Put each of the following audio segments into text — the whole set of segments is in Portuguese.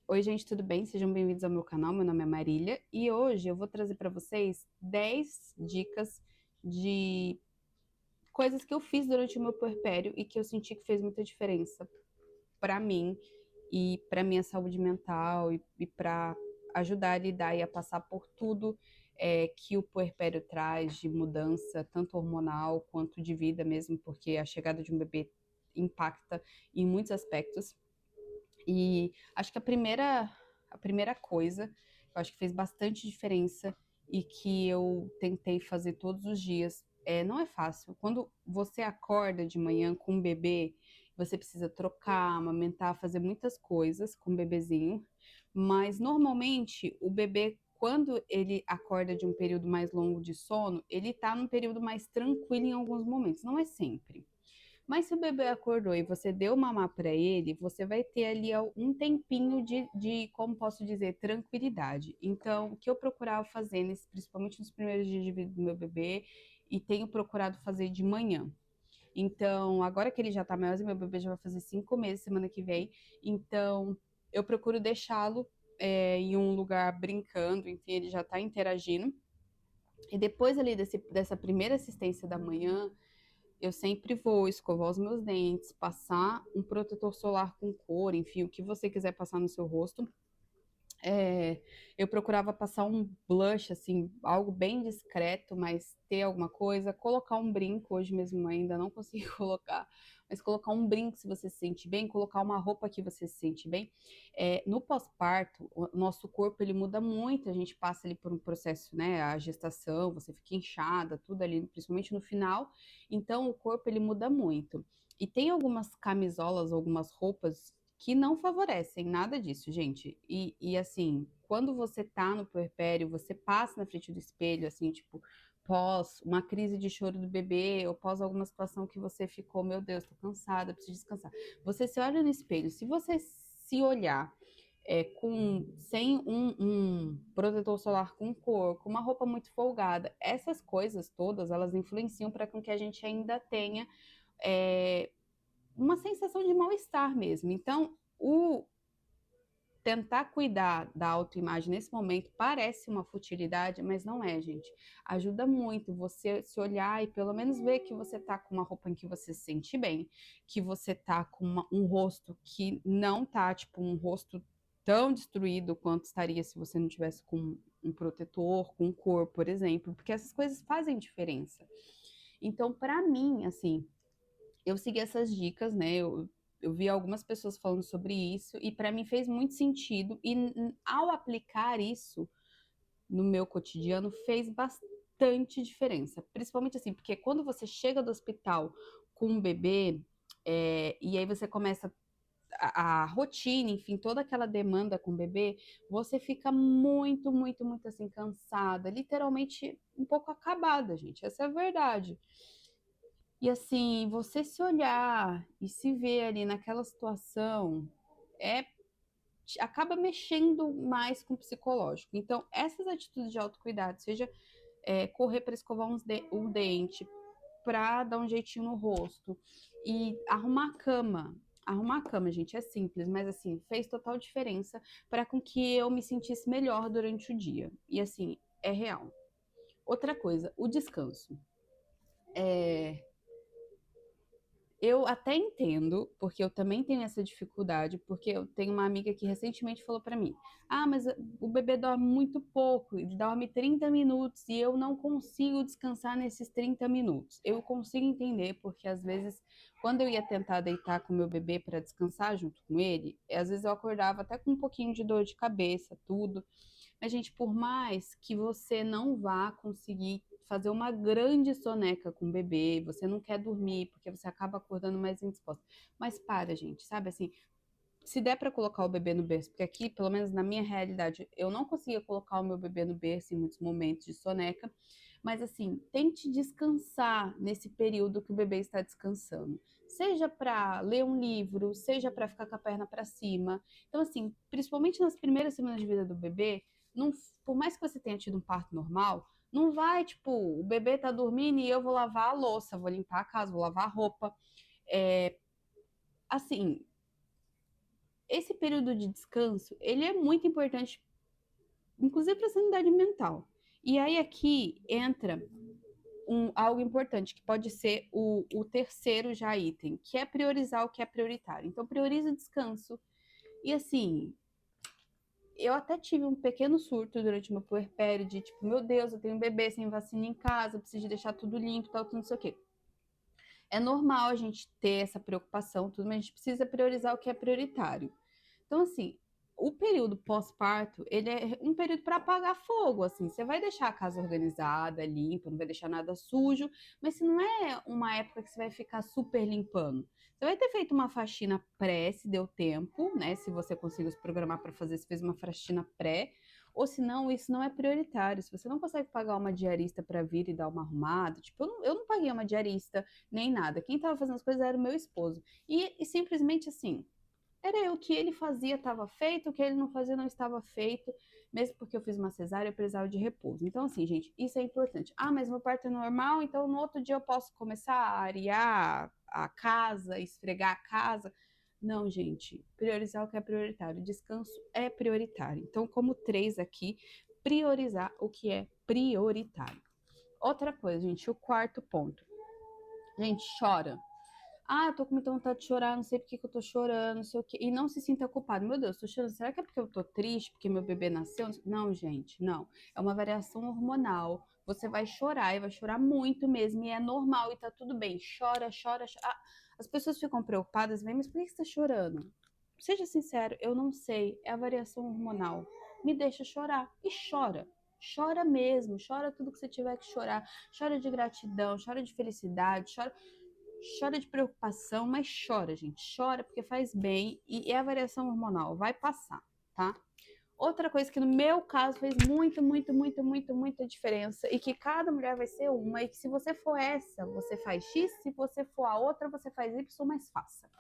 Oi, gente, tudo bem? Sejam bem-vindos ao meu canal. Meu nome é Marília e hoje eu vou trazer para vocês 10 dicas de coisas que eu fiz durante o meu puerpério e que eu senti que fez muita diferença para mim e para minha saúde mental e para ajudar a lidar e a passar por tudo que o puerpério traz de mudança, tanto hormonal quanto de vida mesmo, porque a chegada de um bebê impacta em muitos aspectos. E acho que a primeira coisa, eu acho que fez bastante diferença e que eu tentei fazer todos os dias, não é fácil. Quando você acorda de manhã com um bebê, você precisa trocar, amamentar, fazer muitas coisas com o bebezinho, mas normalmente o bebê, quando ele acorda de um período mais longo de sono, ele tá num período mais tranquilo em alguns momentos, não é sempre. Mas se o bebê acordou e você deu mamar para ele, você vai ter ali um tempinho como posso dizer, tranquilidade. Então, o que eu procurava fazer, principalmente nos primeiros dias de vida do meu bebê, e tenho procurado fazer de manhã. Então, agora que ele já tá maiorzinho, meu bebê já vai fazer 5 meses semana que vem, então eu procuro deixá-lo em um lugar brincando, enfim, ele já tá interagindo. E depois ali dessa primeira assistência da manhã, eu sempre vou escovar os meus dentes, passar um protetor solar com cor, enfim, o que você quiser passar no seu rosto. É, eu procurava passar um blush, assim, algo bem discreto, mas ter alguma coisa, colocar um brinco, hoje mesmo ainda não consegui colocar, mas colocar um brinco se você se sente bem, colocar uma roupa que você se sente bem. No pós-parto, o nosso corpo, ele muda muito, a gente passa ali por um processo, né, a gestação, você fica inchada, tudo ali, principalmente no final, então o corpo, ele muda muito. E tem algumas camisolas, algumas roupas que não favorecem nada disso, gente. E assim, quando você tá no puerpério, você passa na frente do espelho, assim, tipo, pós uma crise de choro do bebê, ou pós alguma situação que você ficou, meu Deus, tô cansada, preciso descansar. Você se olha no espelho, se você se olhar sem um protetor solar com cor, com uma roupa muito folgada, essas coisas todas, elas influenciam para que a gente ainda tenha é, uma sensação de mal-estar mesmo. Então, o tentar cuidar da autoimagem nesse momento parece uma futilidade, mas não é, gente. Ajuda muito você se olhar e pelo menos ver que você tá com uma roupa em que você se sente bem, que você tá com um rosto que não tá, tipo, um rosto tão destruído quanto estaria se você não tivesse com um protetor, com cor, por exemplo, porque essas coisas fazem diferença. Então, para mim, assim, eu segui essas dicas, né? Eu vi algumas pessoas falando sobre isso e para mim fez muito sentido. E ao aplicar isso no meu cotidiano fez bastante diferença. Principalmente assim, porque quando você chega do hospital com um bebê e aí você começa a rotina, enfim, toda aquela demanda com o bebê, você fica muito, muito, muito assim cansada, literalmente um pouco acabada, gente. Essa é a verdade. E assim, você se olhar e se ver ali naquela situação, é acaba mexendo mais com o psicológico. Então, essas atitudes de autocuidado, seja correr para escovar um dente, para dar um jeitinho no rosto e arrumar a cama. Arrumar a cama, gente, é simples, mas assim, fez total diferença para com que eu me sentisse melhor durante o dia. E assim, é real. Outra coisa, o descanso. É, Eu até entendo, porque eu também tenho essa dificuldade, porque eu tenho uma amiga que recentemente falou pra mim: "Ah, mas o bebê dorme muito pouco, ele dorme 30 minutos e eu não consigo descansar nesses 30 minutos". Eu consigo entender, porque às vezes, quando eu ia tentar deitar com o meu bebê para descansar junto com ele, às vezes eu acordava até com um pouquinho de dor de cabeça, tudo. Mas, gente, por mais que você não vá conseguir fazer uma grande soneca com o bebê, você não quer dormir porque você acaba acordando mais indisposta. Mas para, gente, sabe assim, se der para colocar o bebê no berço, porque aqui, pelo menos na minha realidade, eu não conseguia colocar o meu bebê no berço em muitos momentos de soneca, mas assim, tente descansar nesse período que o bebê está descansando. Seja para ler um livro, seja para ficar com a perna para cima. Então assim, principalmente nas primeiras semanas de vida do bebê, não, por mais que você tenha tido um parto normal, não vai, tipo, o bebê tá dormindo e eu vou lavar a louça, vou limpar a casa, vou lavar a roupa. É, assim, esse período de descanso, ele é muito importante, inclusive para a sanidade mental. E aí aqui entra algo importante, que pode ser o terceiro já item, que é priorizar o que é prioritário. Então, prioriza o descanso. E assim, eu até tive um pequeno surto durante o meu puerpério de tipo, meu Deus, eu tenho um bebê sem vacina em casa, eu preciso deixar tudo limpo, tal, tudo não sei o quê. É normal a gente ter essa preocupação, tudo, mas a gente precisa priorizar o que é prioritário. Então, assim, o período pós-parto, ele é um período para apagar fogo, assim. Você vai deixar a casa organizada, limpa, não vai deixar nada sujo, mas se não é uma época que você vai ficar super limpando. Você vai ter feito uma faxina pré, se deu tempo, né? Se você conseguiu se programar para fazer, você fez uma faxina pré, ou se não, isso não é prioritário. Se você não consegue pagar uma diarista para vir e dar uma arrumada, tipo, eu não paguei uma diarista nem nada. Quem estava fazendo as coisas era o meu esposo. E simplesmente assim, era o que ele fazia estava feito, o que ele não fazia não estava feito, mesmo porque eu fiz uma cesárea, eu precisava de repouso. Então, assim, gente, isso é importante. Ah, mas meu parto é normal, então no outro dia eu posso começar a arear a casa, esfregar a casa. Não, gente, priorizar o que é prioritário. Descanso é prioritário. Então, como 3 aqui, priorizar o que é prioritário. Outra coisa, gente, o quarto ponto. Gente, chora. Ah, eu tô com muita vontade de chorar, não sei por que eu tô chorando, não sei o quê. E não se sinta culpado. Meu Deus, tô chorando. Será que é porque eu tô triste, porque meu bebê nasceu? Não, gente, não. É uma variação hormonal. Você vai chorar e vai chorar muito mesmo. E é normal e tá tudo bem. Chora, chora, chora. Ah, as pessoas ficam preocupadas, vem, mas por que você tá chorando? Seja sincero, eu não sei. É a variação hormonal. Me deixa chorar. E chora. Chora mesmo. Chora tudo que você tiver que chorar. Chora de gratidão, chora de felicidade, chora de preocupação, mas chora, gente. Chora porque faz bem e é a variação hormonal. Vai passar, tá? Outra coisa que no meu caso fez muita diferença e que cada mulher vai ser uma e que se você for essa, você faz X, se você for a outra, você faz Y, mas faça.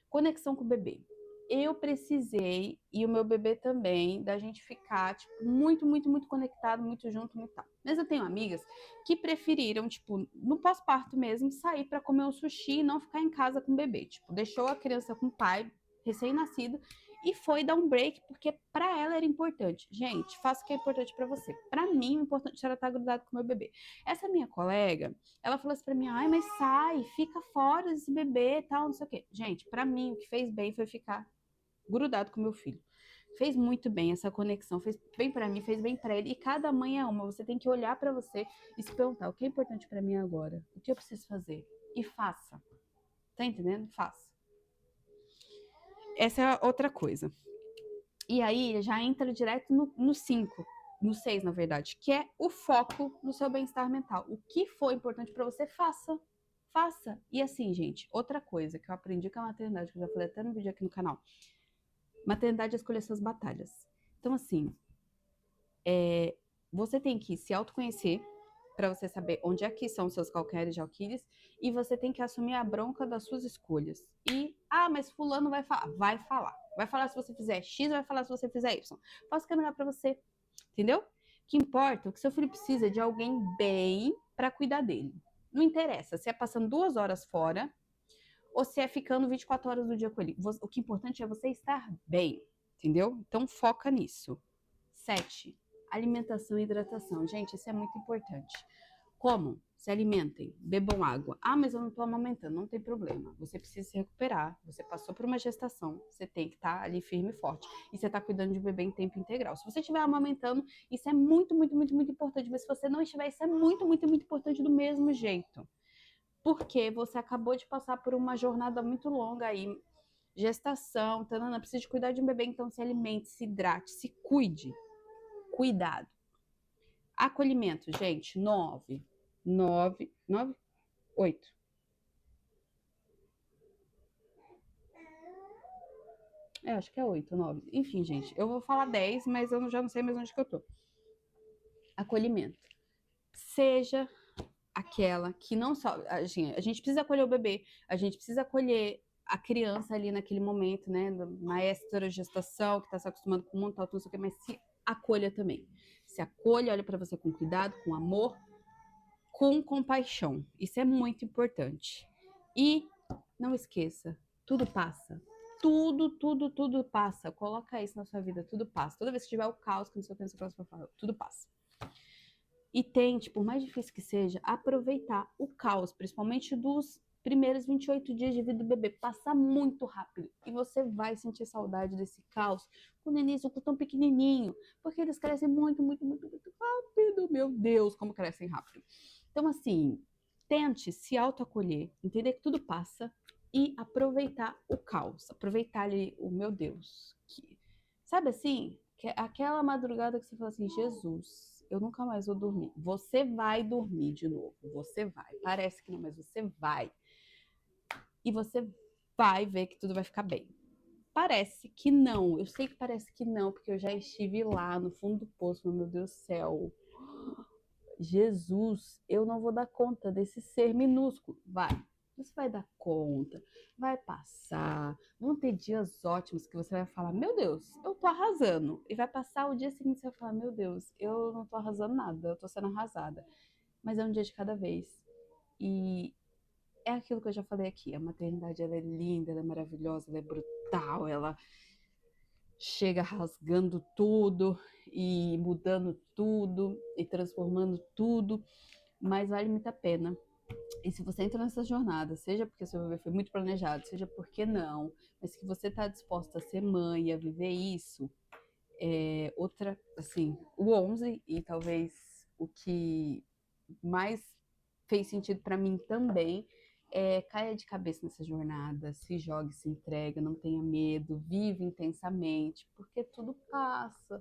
Conexão com o bebê. Eu precisei, e o meu bebê também, da gente ficar, tipo, muito conectado, muito junto, muito tal. Mas eu tenho amigas que preferiram, tipo, no pós-parto mesmo, sair para comer um sushi e não ficar em casa com o bebê. Tipo, deixou a criança com o pai, recém-nascido, e foi dar um break, porque para ela era importante. Gente, faça o que é importante para você. Para mim, o importante era estar grudado com o meu bebê. Essa minha colega, ela falou assim pra mim, ai, mas sai, fica fora desse bebê e tal, não sei o quê. Gente, pra mim, o que fez bem foi ficar grudado com meu filho. Fez muito bem essa conexão, fez bem pra mim, fez bem pra ele. E cada mãe é uma, você tem que olhar pra você e se perguntar, o que é importante pra mim agora? O que eu preciso fazer? E faça. Tá entendendo? Faça. Essa é outra coisa. E aí, já entra direto no 5, no 6, na verdade, que é o foco no seu bem-estar mental. O que for importante pra você, faça. Faça. E assim, gente, outra coisa que eu aprendi com a maternidade, que eu já falei até no vídeo aqui no canal. Maternidade é escolher suas batalhas. Então, assim, você tem que se autoconhecer para você saber onde é que são os seus calcanhares de Aquiles e você tem que assumir a bronca das suas escolhas. E, mas fulano vai falar. Vai falar. Vai falar se você fizer X, vai falar se você fizer Y. Faça o que é melhor para você. Entendeu? O que importa é que seu filho precisa de alguém bem para cuidar dele. Não interessa se é passando 2 horas fora ou se é ficando 24 horas do dia com ele. O que é importante é você estar bem, entendeu? Então foca nisso. 7. Alimentação e hidratação. Gente, isso é muito importante. Como? Se alimentem, bebam água. Ah, mas eu não estou amamentando. Não tem problema. Você precisa se recuperar. Você passou por uma gestação. Você tem que estar ali firme e forte. E você está cuidando de um bebê em tempo integral. Se você estiver amamentando, isso é muito importante. Mas se você não estiver, isso é muito importante do mesmo jeito. Porque você acabou de passar por uma jornada muito longa aí. Gestação, tanana, precisa de cuidar de um bebê, então se alimente, se hidrate, se cuide. Cuidado. Acolhimento, gente, 9. 9, 9, 8. Acho que é 8, 9. Enfim, gente, eu vou falar 10, mas eu já não sei mais onde que eu tô. Acolhimento. Seja aquela que não só. A gente precisa acolher o bebê, a gente precisa acolher a criança ali naquele momento, né? Na extra-gestação, que tá se acostumando com o mundo, tal, tudo isso aqui, mas se acolha também. Se acolha, olha para você com cuidado, com amor, com compaixão. Isso é muito importante. E não esqueça, tudo passa. tudo passa. Coloca isso na sua vida, tudo passa. Toda vez que tiver o caos, que não sei o que, você vai falar, tudo passa. E tente, por mais difícil que seja, aproveitar o caos, principalmente dos primeiros 28 dias de vida do bebê. Passa muito rápido. E você vai sentir saudade desse caos quando o início tão pequenininho. Porque eles crescem muito rápido. Meu Deus, como crescem rápido. Então, assim, tente se autoacolher, entender que tudo passa e aproveitar o caos. Aproveitar ali o meu Deus. Sabe assim? Aquela madrugada que você fala assim, Jesus, eu nunca mais vou dormir. Você vai dormir de novo. Você vai. Parece que não, mas você vai. E você vai ver que tudo vai ficar bem. Parece que não. Eu sei que parece que não, porque eu já estive lá no fundo do poço, meu Deus do céu. Jesus, eu não vou dar conta desse ser minúsculo. Vai. Você vai dar conta, vai passar, vão ter dias ótimos que você vai falar, meu Deus, eu tô arrasando. E vai passar o dia seguinte, você vai falar, meu Deus, eu não tô arrasando nada, eu tô sendo arrasada. Mas é um dia de cada vez. E é aquilo que eu já falei aqui, a maternidade, ela é linda, ela é maravilhosa, ela é brutal, ela chega rasgando tudo e mudando tudo e transformando tudo, mas vale muito a pena. E se você entra nessa jornada, seja porque seu bebê foi muito planejado, seja porque não, mas que você está disposta a ser mãe e a viver isso, outra, assim, o 11 e talvez o que mais fez sentido para mim também caia de cabeça nessa jornada, se jogue, se entrega, não tenha medo, vive intensamente, porque tudo passa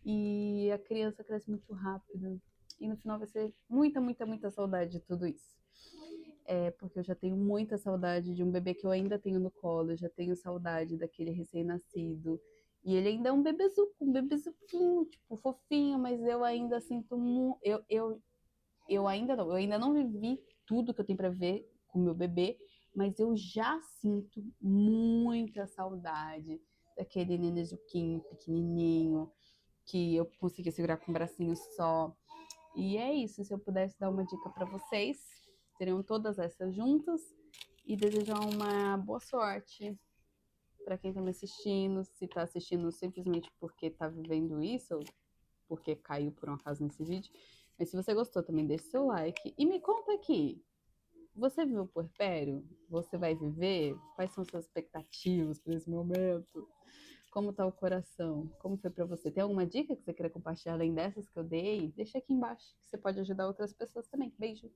e a criança cresce muito rápido e no final vai ser muita saudade de tudo isso. Porque eu já tenho muita saudade de um bebê que eu ainda tenho no colo, eu já tenho saudade daquele recém-nascido. E ele ainda é um bebezuquinho, tipo, fofinho, mas eu ainda sinto muito. Eu ainda não vivi tudo que eu tenho para ver com o meu bebê, mas eu já sinto muita saudade daquele nenenzuquinho pequenininho, que eu conseguia segurar com o bracinho só. E é isso, se eu pudesse dar uma dica para vocês, seriam todas essas juntas e desejar uma boa sorte para quem está me assistindo, se está assistindo simplesmente porque está vivendo isso, ou porque caiu por um acaso nesse vídeo. Mas se você gostou, também deixe seu like e me conta aqui. Você viu o puerpério? Você vai viver? Quais são suas expectativas para esse momento? Como tá o coração? Como foi para você? Tem alguma dica que você queira compartilhar além dessas que eu dei? Deixa aqui embaixo, que você pode ajudar outras pessoas também. Beijo!